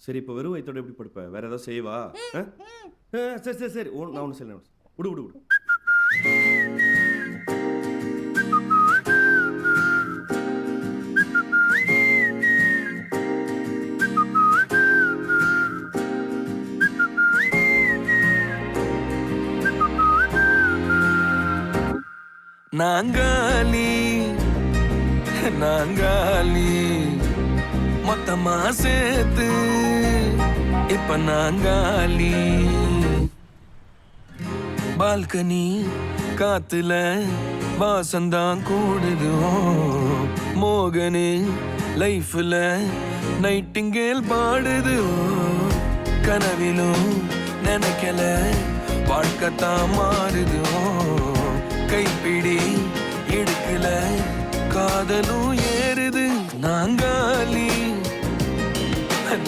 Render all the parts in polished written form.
சரி, இப்போ வெறும் வயித்தோட எப்படி படுப்ப? வேற ஏதாவது செய்வா? சரி சரி சரி, நான் ஒன்று செய்யல. விடு விடு விடு. நாங்காலி நாங்காலி மொத்தமா சேர்த்து இப்ப நாங்காலி. பால்கனி காத்துல வாசந்தான் கூடுது. மோகனு லைஃப்ல நைட்டிங்கேல் பாடுது. கனவிலும் நினைக்கல வாழ்க்கைத்தான் மாறுது. கைப்பிடி இடுக்கல காதலும் ஏறுது. நாங்காலி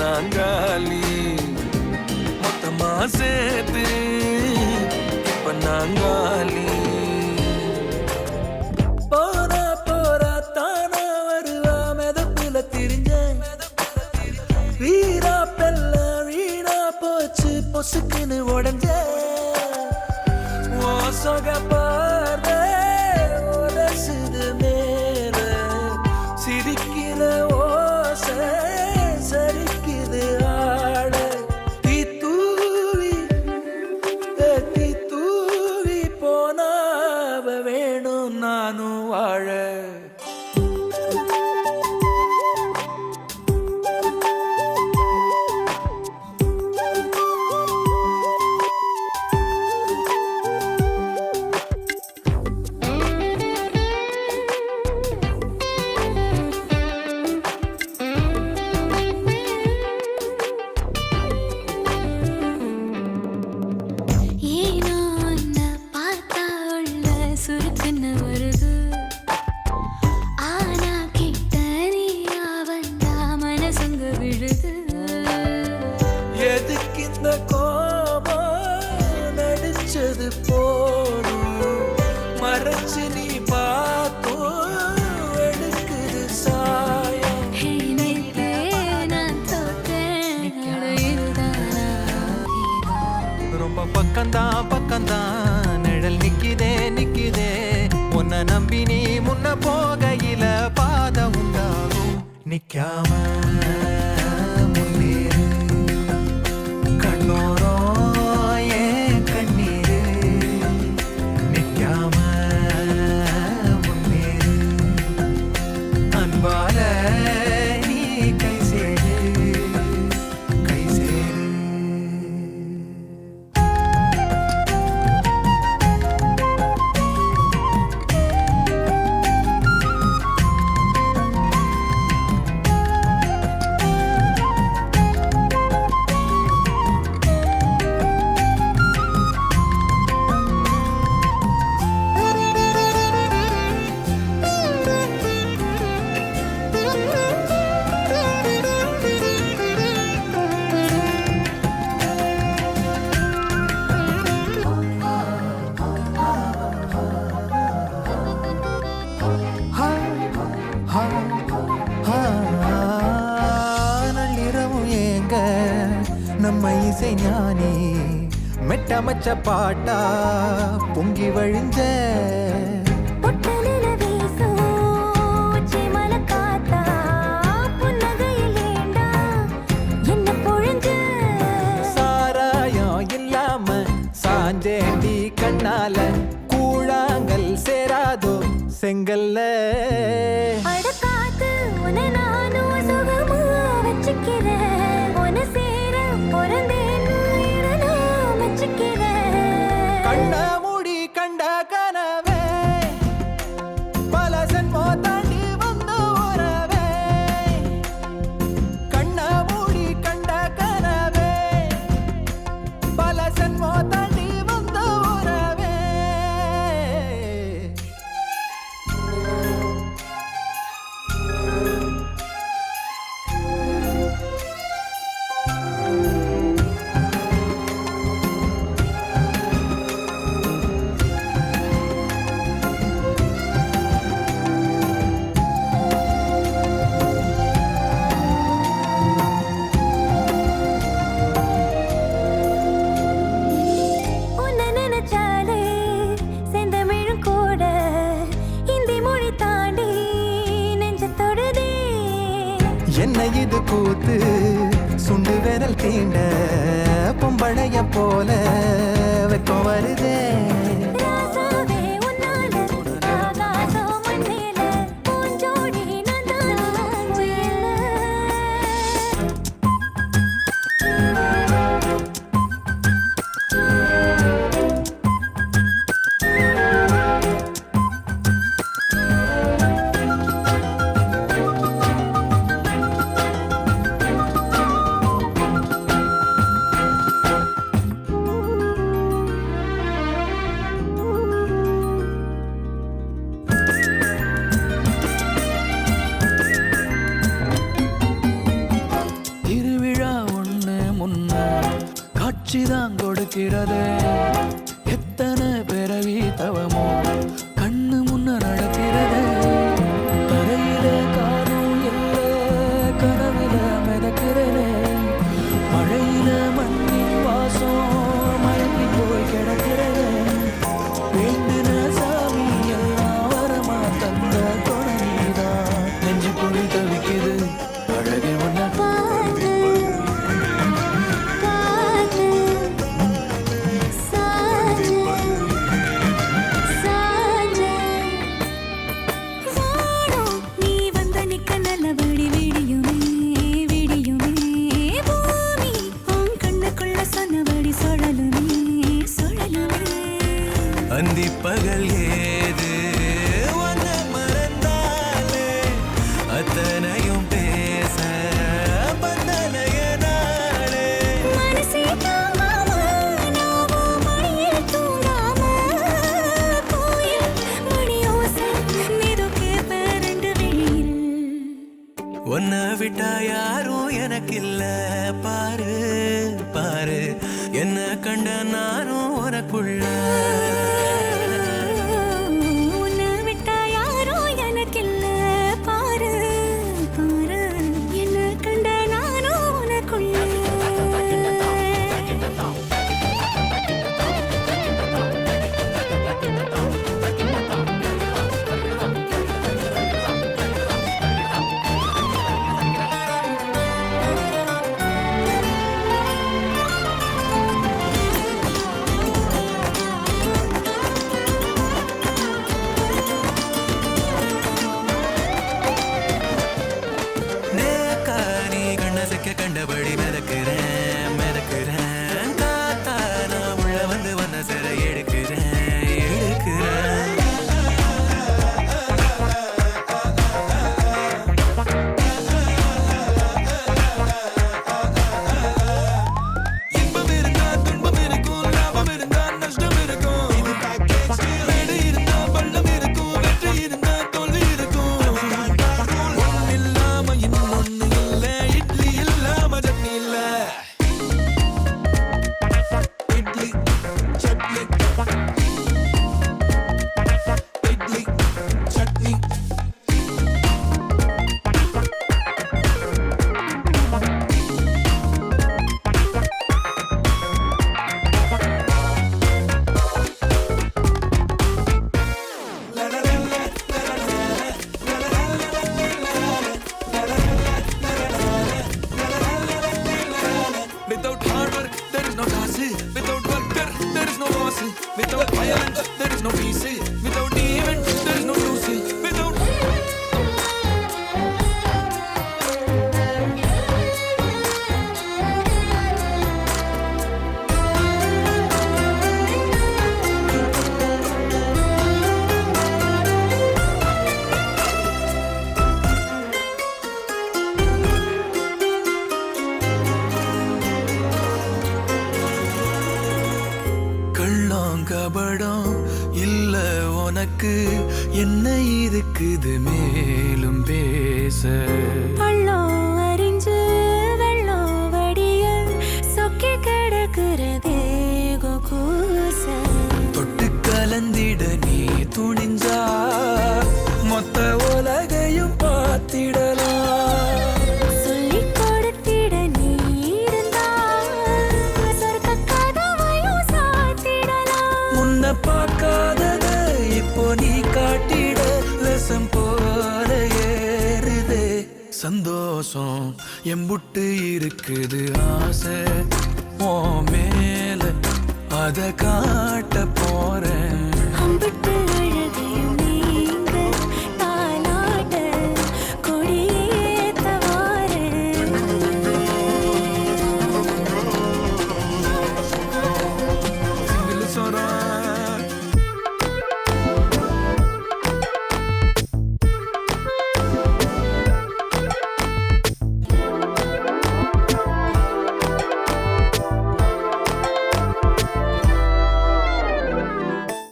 நாங்காலி மொத்தமா சேர்த்து இப்ப நாங்காலி. போறா போறா தானா வருவா மெதப்புல திரிஞ்ச வீரா பெல்ல வீணா போச்சு பொசுக்குன்னு உடஞ்ச. ஓ சொகப்பாத உரசுது மேல சிரிக்கிற ஓச சரிக்குது ஆட. தீ தூவி போனாவ வேணும் நானும் வாழ. எதுக்கு இந்த கோபம் நடிச்சது போதும் மறைச்சு நீ பார்த்தும் எடுக்குது சாயம். ரொம்ப பக்கம்தான் நிழல் நிக்குதே நிக்குதே. உன்னை நம்பி நீ முன்ன போகையில பாத உண்டாகும். நிக்காம நம்ம இசை ஞானி மெட்டமச்ச பாட்டா பொங்கி வழிஞ்ச. சாராயம் இல்லாம சாஞ்சேண்டி கண்ணால கூழாங்கல் சேராதோ செங்கல்ல. கண்ண மூடி கண்ட கனவே பல சென்மோ தாண்டி வந்த உறவே. கண்ண மூடி கண்ட கனவே பல சென்மோ தாண்டி வந்த உறவே. விரல் தீண்ட பொம்பளைய போல வெக்கம் வருதே. ராசாவே உன்னால ஆகாசம் மண்ணில பூஞ்சோடி நந்தாலும் உயில. திருவிழா ஒண்ணு முன்ன காட்சிதான் கொடுக்கிறது. எத்தனை பிறவி தவமோ கண்ணு முன்ன நடக்கிறது. கரையில காரும் இல்ல கனவுல மிதக்கிறதே. மழையில மண்ணின் வாசம் மயங்கி போய் கிடக்கிறது. வேண்டுன சாமி எல்லாம் வரமா தந்த துணைதான் நெஞ்சு போய் தவிக்குது. அழகே ஒன்ன பாத்து பாத்து சாஞ்சு சாஞ்சு வானம் நீ வந்த நிக்க நல்லபடி விடியுமே விடியுமே. பூமி உன் கண்ணுக்குள்ள சொன்னபடி சுழலுமே சுழலுமே. அந்தி பகல் ஏது உன்ன மறந்தாலே அத்தனையும் பேச பந்தனைய நாளே. மனசே தாங்காம நாவும் மடியில் தூங்காம கோயில் மணியோசை மிதுக்கே பரண்டு வெளியில். உன்னை விட்டா யாரும் எனக்கில்ல பாரு பாரு என்ன கண்ட நானும் உனக்குள்ள. உன்னை விட்டா யாரும் எனக்கில்ல பாரு பாரு என்ன கண்ட நானும் உனக்குள்ள. நேக்கா நீ கண்ண சிக்க கண்டபடி மிதக்கிறேன் மிதக்கிறேன். காத்தா நான் உள்ள வந்து வந்த சிற எடுக்கிறேன் எடுக்கிறேன். இன்பம் இருந்தா துன்பம் இருக்கும், லாபம் இருந்தா நஷ்டம் இருக்கும். இது package deal. வீடு இருந்தா பள்ளம் இருக்கும், வெற்றி இருந்தா தோல்வி இருக்கும். ஒண்ணு இல்லாம இன்னொன்னு இல்ல, இட்லி இல்லாம சட்னி இல்ல. Idli chutney idli chutney. Without hard work, there is no task. Without worker, there is no boss. Without violence, there is no peace. Without event, there is no truce. Without கள்ளம் கபடம் இல்ல உனக்கு என்ன இருக்குது மேலும் பேச. பள்ளம் அறிஞ்சு வெள்ளம் வடிய சொக்கி கிடக்கிறதே கூச. தொட்டு கலந்திட நீ துணிஞ்சா மொத்த உலகையும் பார்த்திடலாம். சொல்லிக் கொடுத்திட நீ இருந்தா சொர்க்க கதவையும் சாத்திடலாம். முன்ன பார்க்காதத இப்போ நீ காட்டிட விஷம் போல ஏறுதே. சந்தோஷம் எம்புட்டு இருக்குது ஆசை ஓ மேல அத காட்ட போறேன். அம்பிட்டு அழகையும் நீங்க தாலாட்ட கொடியேத்த வாரேன். சிங்கிள் சொரா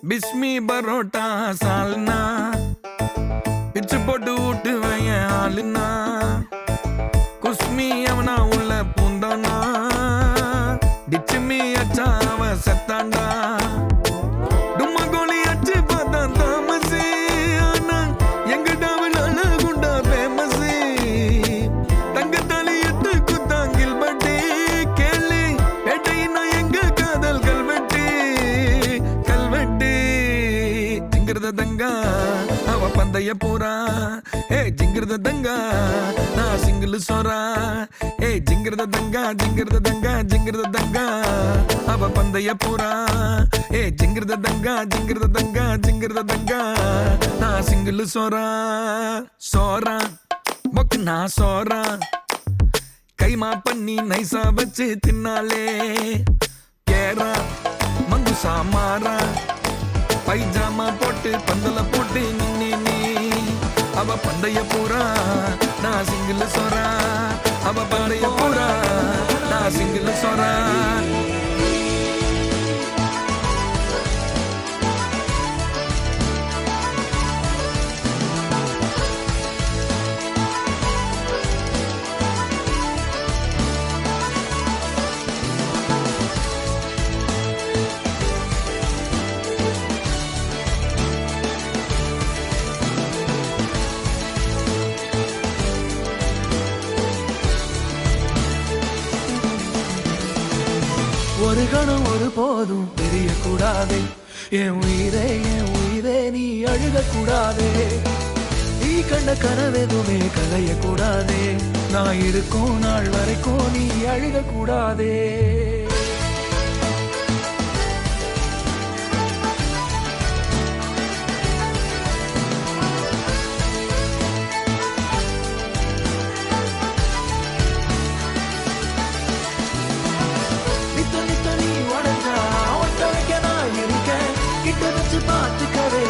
பிஸ்மி பரோட்டா சால்னா பிச்சு போட்டு விட்டு வையன் ஆளுனா குஸ்மி அவனா உள்ள பூந்தானா டிச்சுமி அச்சா அவன் செத்தாண்டா டும்மா கோழி அச்சு பார்த்தா தாமசி ஆனா எங்க டாவில் அழகுண்டா ஃபேமஸி தங்கத்தாலி எட்டு குத்தாங்கில் பட்டி கேள்வி பேட்டையினா எங்க காதல் கல்வெட்டி கல்வெட்டி ஜிங்கிருத தங்கா அவ பந்தய போறா ஏ ஜிங்கிருத தங்கா நான் சிங்கிள் சோறா ஏ ஜிங்கிருத தங்கா ஜிங்கிருத தங்கா ஜிங்கிருத தங்கா அவ பந்தய போறா ஏ ஜிங்கிருத தங்கா ஜிங்கிருத தங்கா ஜிங்கிருத தங்கா நான் சிங்கிள் சோறா சோறா மொக்கு நான் சோறா கைமா பண்ணி நைசா வச்சு தின்னாலே கேரா மங்கு சாமாரா பைஜாமா போட்டு பந்தல போட்டு நின்னே நீ அவ பந்தய பூரா நான் சிங்கிள் சொரா அவ பந்தய பூரா நான் சிங்கிள் சொரா ஒரு கணம் ஒரு போதும் தெரியக்கூடாதே என் உயிரே நீ அழுகக்கூடாதே நீ கண்ட கனவெதுமே கலையக்கூடாதே நான் இருக்கும் நாள் வரைக்கும் நீ அழுகக்கூடாதே நித்த நீ உடஞ்சா ஒட்ட வைக்க நான் இருக்கேன் கிட்ட வச்சு பார்த்துக்கவே